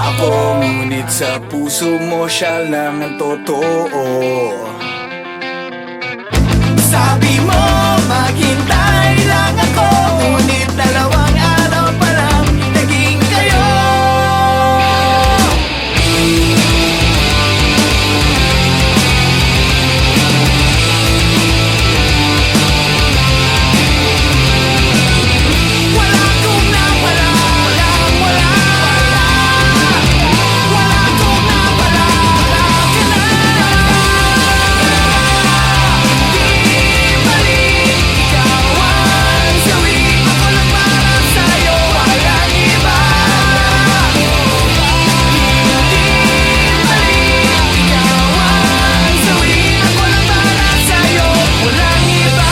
ako, ngunit sa puso mo siya lang ang totoo. Sabi mo, maghintay lang ako, ngunit dalawang araw pa lang naging kayo. Wala kong nawala, walang wala. Wala kong nawala, wala ka na. Di mali, ikaw ang sawi. Ako lang para sa'yo, walang iba. Di mali, ikaw ang sawi. Ako lang para sa'yo, walang iba.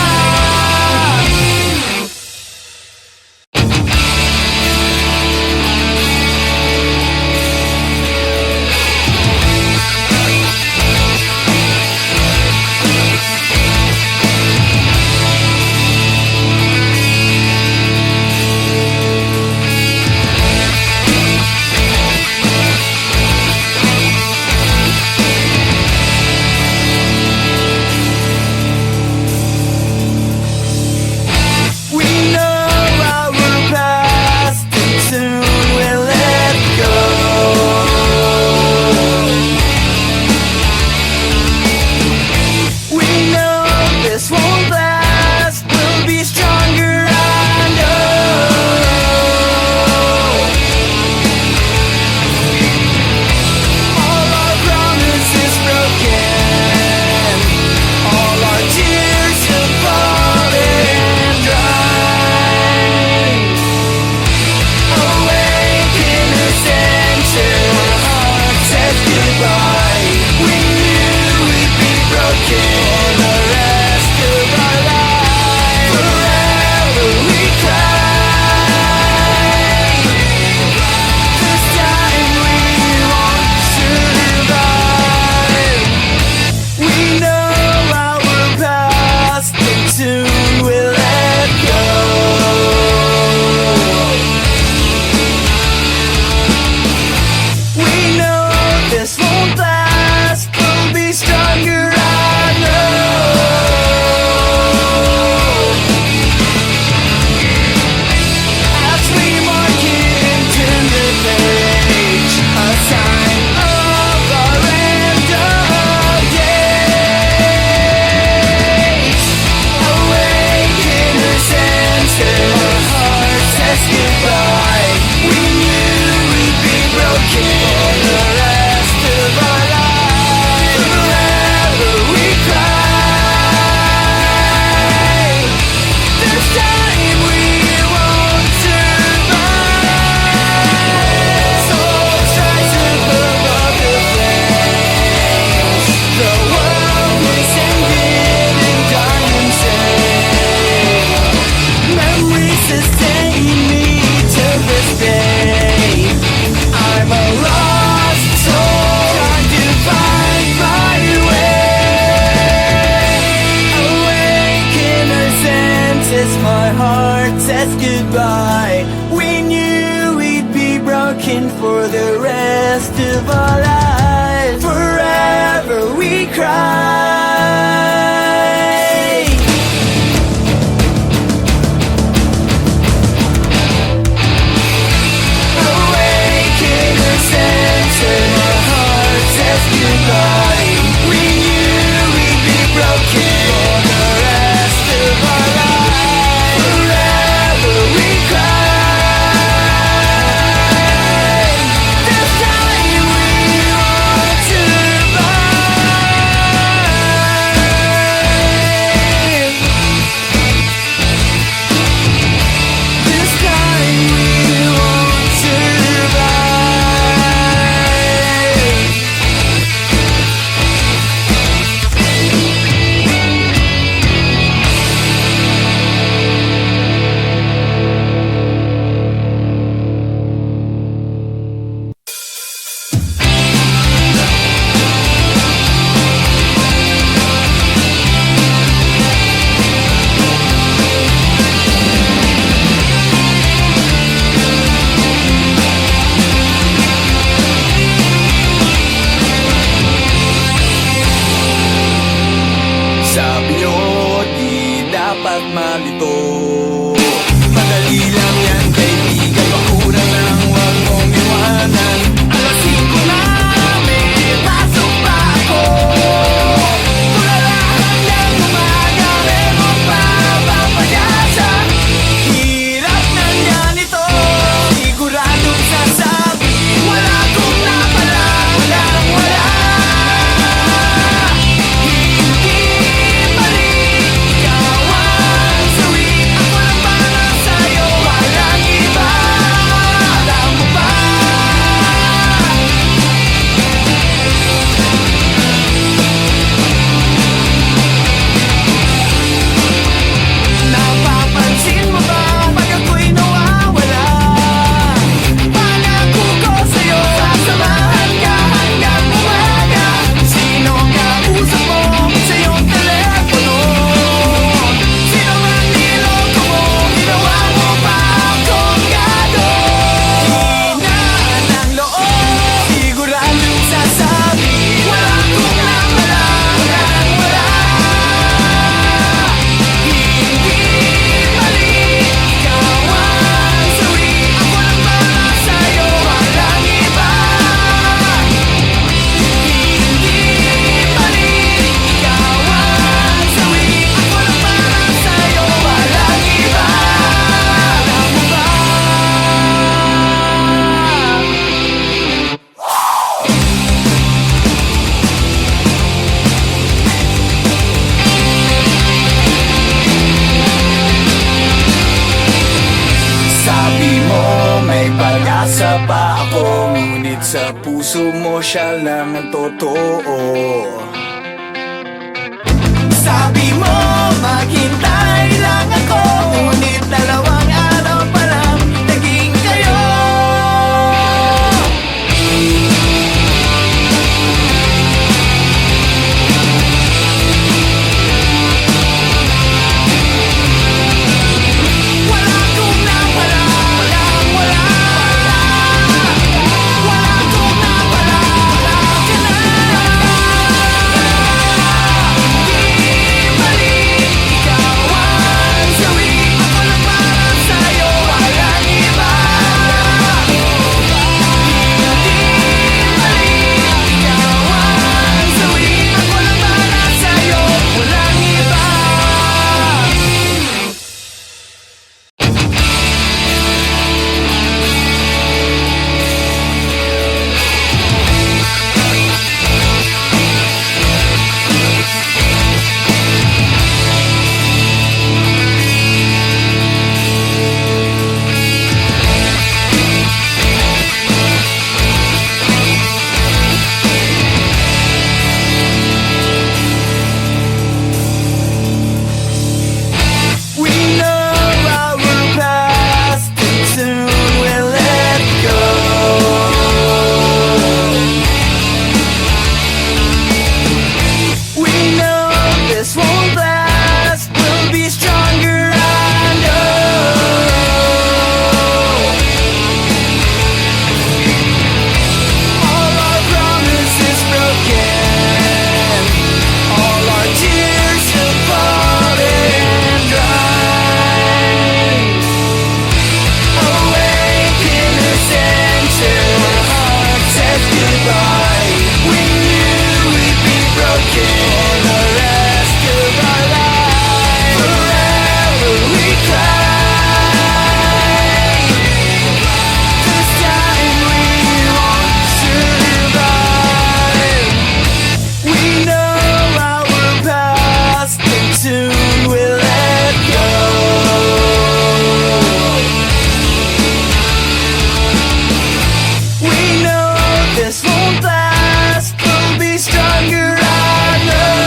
We know our past and soon we'll let go. We know this won't last, we'll be stronger, I know. All our promises broken, all our tears have fallen dry. Awaken us into our said goodbye. We knew we'd be broken the rest of our lives. Forever we cry. This time we won't survive. We know our past and soon we'll let go. We know this won't last, we'll be stronger, I know. As we mark it into the page, a sign of our end of days. Awaken our senses, our heart says goodbye. We knew we'd be broken for the rest of our lives. Forever we cry. This time we won't survive. Souls rise above the flames. The world is ended and gone insane. Memories sustain me to this day. I'm a lost soul trying to find my way. Awaken our senses, my heart says goodbye. We knew we'd be broken for the rest of our lives. Forever we cry. Awaken our senses, my heart says goodbye. We knew we'd be broken for the rest of our lives. Forever we cry. This time we won't survive. Sa puso mo siya lang ang totoo. Sabi mo maghintay lang ako, ngunit 2 araw pa lang naging kayo. Wala kong nawala, walang wala. Wala kong nawala, wala ka na. Di mali, ikaw ang sawi. Ako lang para sa'yo, walang iba. Di mali, ikaw ang sawi. Ako lang para sa'yo, walang iba. We know our past and soon we'll let go. We know this won't last, we'll be stronger, I know. All our promises broken, all our tears have fallen dry. Awaken us into our hearts said goodbye. We knew we'd be broken the rest of our lives. Forever we cry. This time we won't survive. We know our past and soon we'll let go. We know this won't last, we'll be stronger, I know.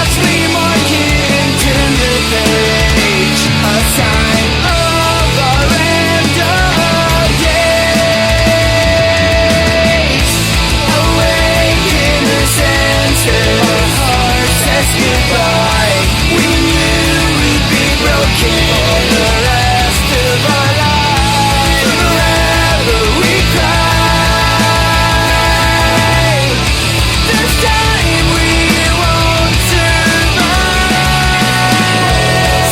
As we mark into the page, a sign of our end of days. Awaken us into our hearts says goodbye. We knew we'd be broken the rest of our lives. Forever we cry. This time we won't survive.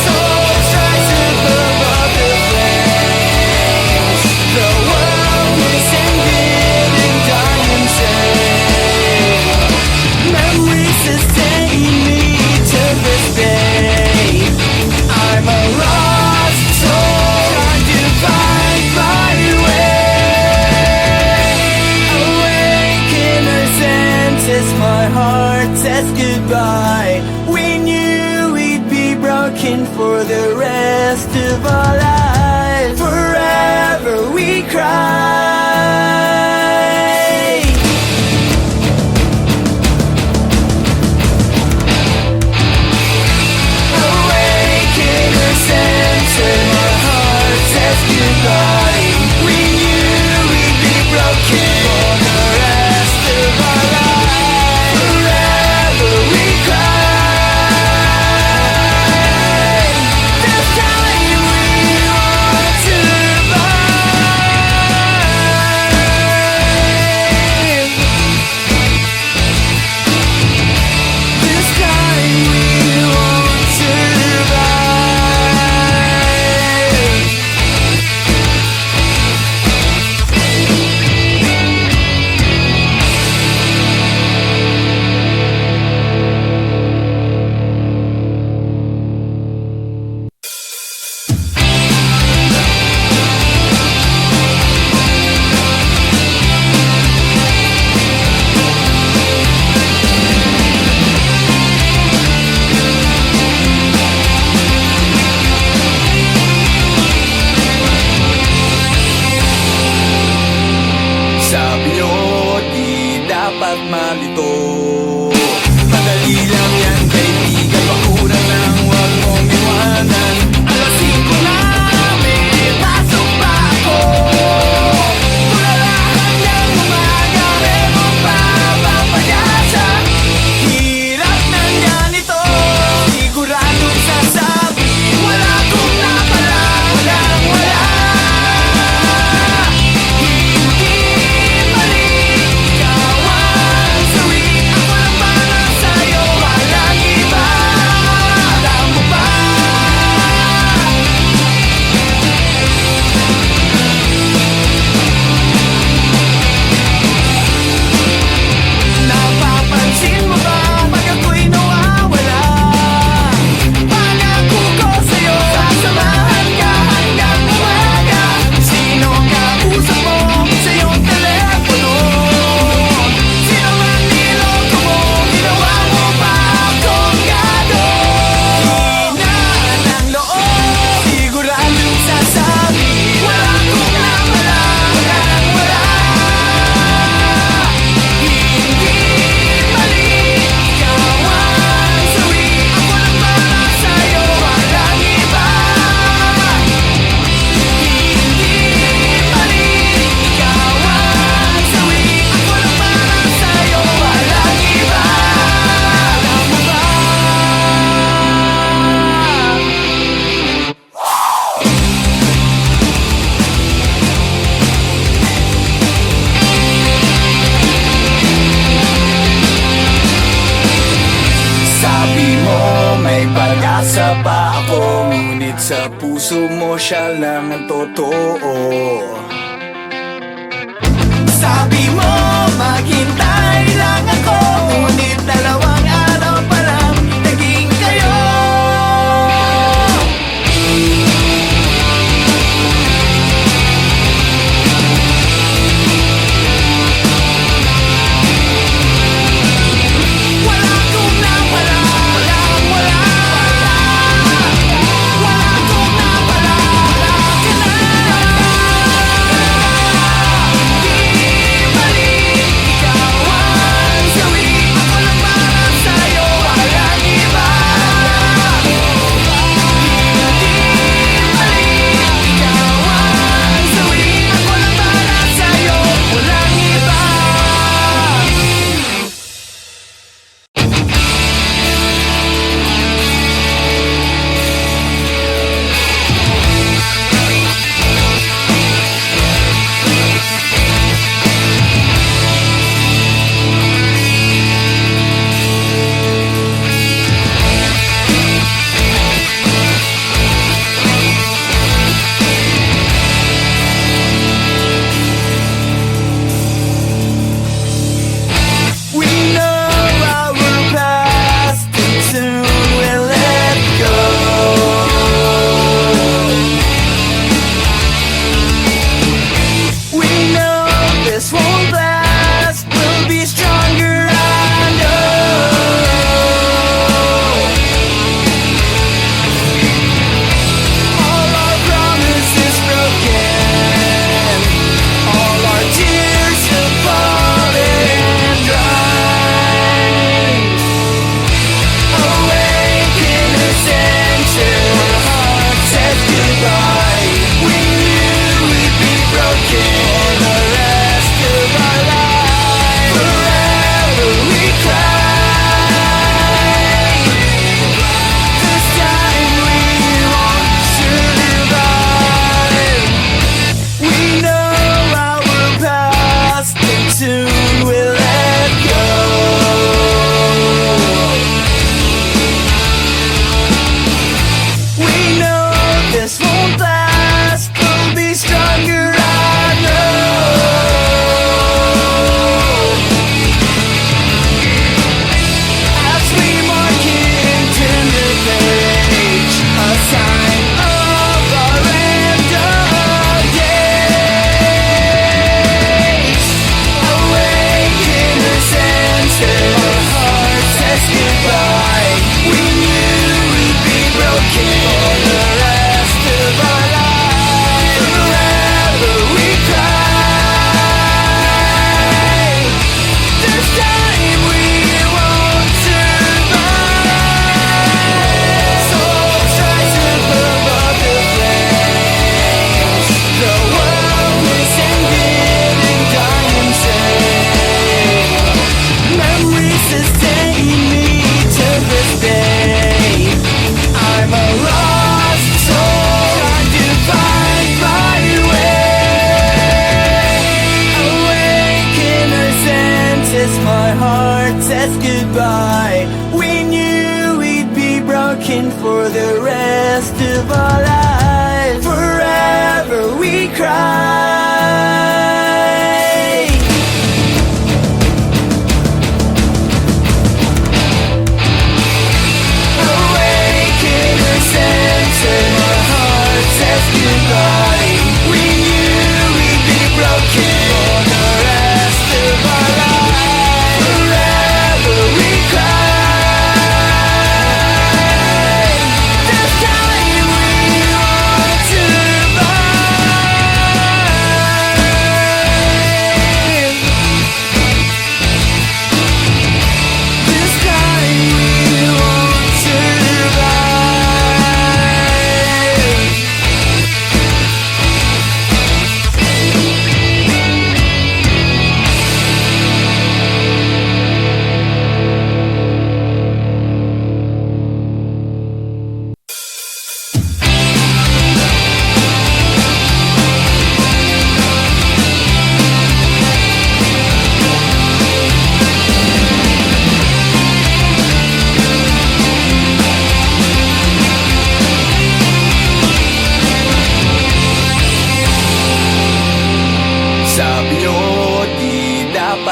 Souls rise above the flames. The world is ended and dying insane. Memories sustain me to this day. I'm a lost soul trying to find my way. Awaken our senses, my heart says goodbye. We knew we'd be broken for the rest of our lives. Forever we cry. Awaken our senses, my heart says goodbye. We knew we'd be broken for the rest of our lives. Forever we cry. This time we won't survive. This time we won't survive. sa puso mo siya lang ang totoo. Sabi mo maghintay lang ako, ngunit dalawang araw pa lang naging kayo. Wala kong nawala, walang wala. Wala kong nawala, wala ka na. Di balik, ikaw ang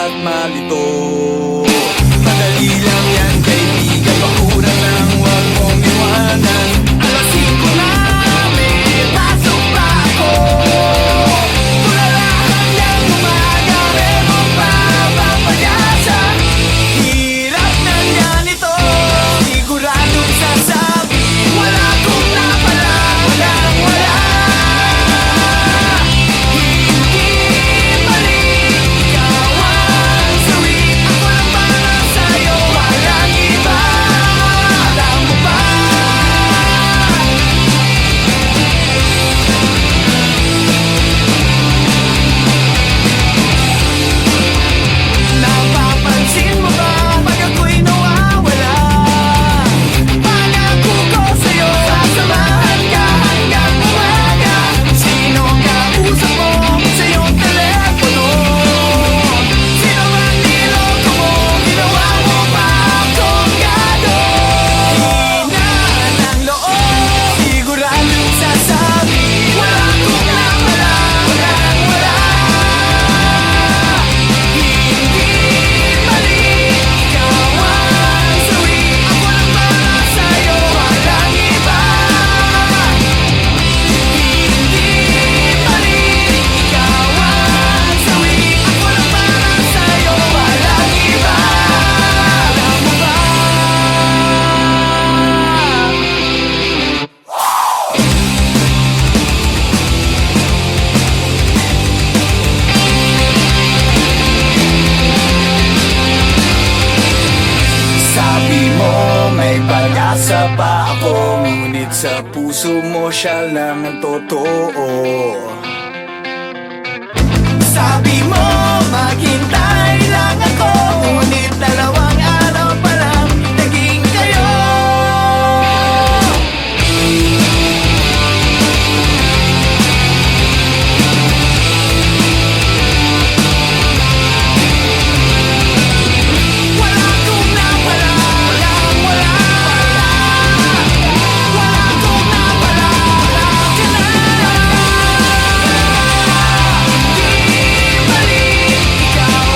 at malito. Madali lang yan kaibigan, makurang lang huwag mong iwanan. Alas 5 na, may pasok pa ako. Tulala hanggang umaga, meron pa papagasa. Hirap na yan ito, siguradong sasabi. Wala kong napala, walang wala. Hindi mali, ikaw ang sawi. Ako lang para sa'yo, walang iba. Alam mo ba? Napapansin mo ba pag ako'y nawawala? Pangako ko sa'yo, sasamahan ka hanggang umaga. Sino ang kausap mo sa iyong telepono? Sino ang niloko mo? Ginawa mo pa akong gago. Hina ng loob, siguradong sasabi. Wala kong napala, walang wala. Hindi mali, ikaw ang sawi. Ako lang para sa'yo, walang iba. Hindi mali, ikaw ang sawi. Ako lang para sa'yo, walang iba. Alam mo ba? Sabi mo may pag-asa pa ako, ngunit sa puso mo siya lang ang totoo. Sabi mo maghintay lang ako, ngunit 2 araw pa lang naging kayo. Wala kong napala, walang wala. Wala kong napala, wala ka na. Di mali, ikaw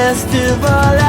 rest of our lives.